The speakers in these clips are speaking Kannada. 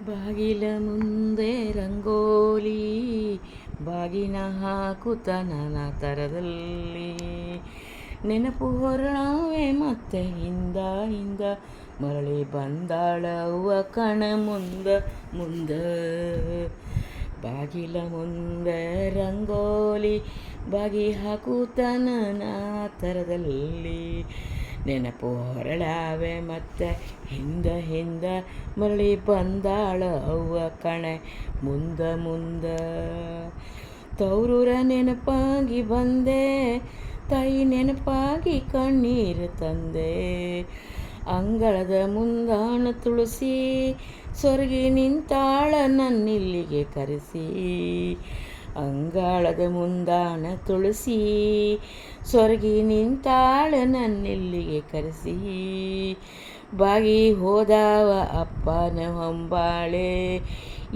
ಬಾಗಿಲ ಮುಂದೆ ರಂಗೋಲಿ ಬಾಗಿನ ಹಾಕುತ್ತ ನಾನಾ ಥರದಲ್ಲಿ ನೆನಪು ಹೊರಳಾವೆ ಮತ್ತೆ ಹಿಂದ ಮರಳಿ ಬಂದಾಳ ಅವ್ವ ಕಣ ಮುಂದ ಬಾಗಿಲ ಮುಂದೆ ರಂಗೋಲಿ ಬಾಗಿ ಹಾಕುತ್ತ ನಾನಾ ಥರದಲ್ಲಿ ನೆನಪು ಹೊರಳಾವೆ ಮತ್ತೆ ಹಿಂದ ಮರಳಿ ಬಂದಾಳ ಅವ್ವ ಕಣೆ ಮುಂದ ತವರೂರ ನೆನಪಾಗಿ ಬಂದೆ ತಾಯಿ ನೆನಪಾಗಿ ಕಣ್ಣೀರು ತಂದೆ ಅಂಗಳದ ಮುಂದಾಣ ತುಳಸಿ ಸೊರಗಿ ನಿಂತಾಳ ನನ್ನಿಲ್ಲಿಗೆ ಕರೆಸಿ ಅಂಗಳದ ಮುಂದಾಣ ತುಳಸಿ ಸೊರಗಿ ನಿಂತಾಳ ನನ್ನಿಲ್ಲಿಗೆ ಕರೆಸಿ ಬಾಗಿ ಹೋದವ ಅಪ್ಪನ ಹೊಂಬಾಳೆ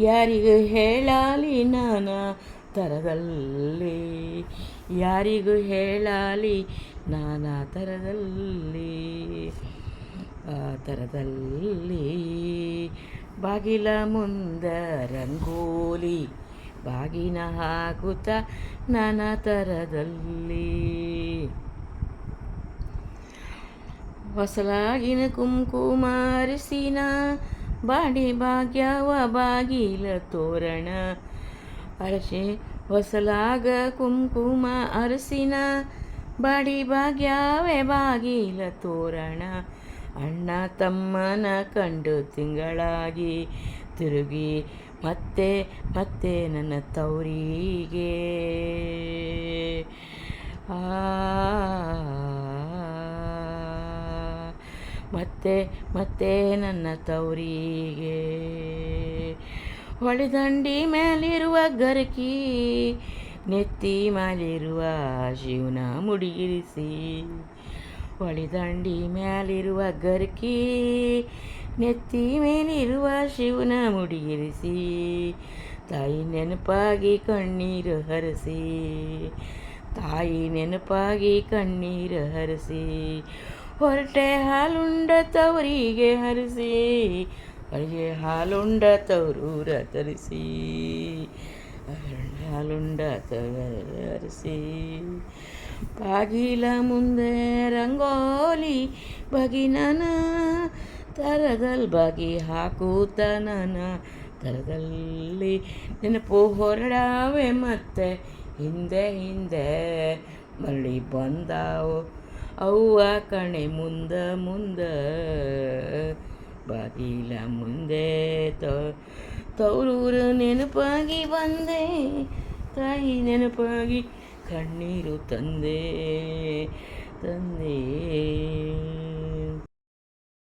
ಯಾರಿಗೂ ಹೇಳಲಿ ನಾನಾ ಥರದಲ್ಲಿ ಯಾರಿಗೂ ಹೇಳಲಿ ನಾನಾ ಥರದಲ್ಲಿ ಆ ಥರದಲ್ಲಿ ಬಾಗಿಲ ಮುಂದ ರಂಗೋಲಿ ಬಾಗಿನ ಹಾಕುತ್ತ ನಾನಾ ಥರದಲ್ಲಿ ಹೊಸಲಾಗಿನ ಕುಂಕುಮ ಅರಿಸಿನ ಬಾಡಿ ಭಾಗ್ಯವ ಬಾಗಿಲ ತೋರಣ ಅರಶಿ ಹೊಸಲಾಗ ಕುಂಕುಮ ಅರಸಿನ ಬಾಡಿ ಭಾಗ್ಯವೇ ಬಾಗಿಲ ತೋರಣ ಅಣ್ಣ ತಮ್ಮನ ಕಂಡು ತಿಂಗಳಾಗಿ ತಿರುಗಿ ಮತ್ತೆ ನನ್ನ ತವರಿಗೆ ಮತ್ತೆ ನನ್ನ ತವರಿಗೆ ಹೊಳೆದಂಡಿ ಮೇಲಿರುವ ಗರಕಿ ನೆತ್ತಿ ಮೇಲಿರುವ ಶಿವನ ಮುಡಿಗಿರಿಸಿ ಹೊಳೆದಂಡಿ ಮೇಲಿರುವ ಗರಕಿ ನೆತ್ತಿ ಮೇಲಿರುವ ಶಿವನ ಮುಡಿಗಿರಿಸಿ ತಾಯಿ ನೆನಪಾಗಿ ಕಣ್ಣೀರು ಹರಿಸಿ ತಾಯಿ ನೆನಪಾಗಿ ಕಣ್ಣೀರು ಹರಿಸಿ ಹೊರಟೆ ಹಾಲುಂಡ ತವರಿಗೆ ಹರಿಸಿ ಅಳಿಗೆ ಹಾಲುಂಡ ತವರೂರ ತರಿಸಿ ಹಾಲುಂಡ ತರಿಸಿ ಬಾಗಿಲ ಮುಂದೆ ರಂಗೋಲಿ ಬಗಿನನ ಥರದಲ್ಲಿ ಬಾಗಿ ಹಾಕೂತ ನನ್ನ ಥರದಲ್ಲಿ ನೆನಪು ಹೊರಡಾವೆ ಮತ್ತೆ ಹಿಂದೆ ಮರಳಿ ಬಂದಾವು ಅವ್ವ ಕಣೆ ಮುಂದ ಬಾಗಿಲ ಮುಂದೆ ತವರೂರು ನೆನಪಾಗಿ ಬಂದೆ ತಾಯಿ ನೆನಪಾಗಿ ಕಣ್ಣೀರು ತಂದೆ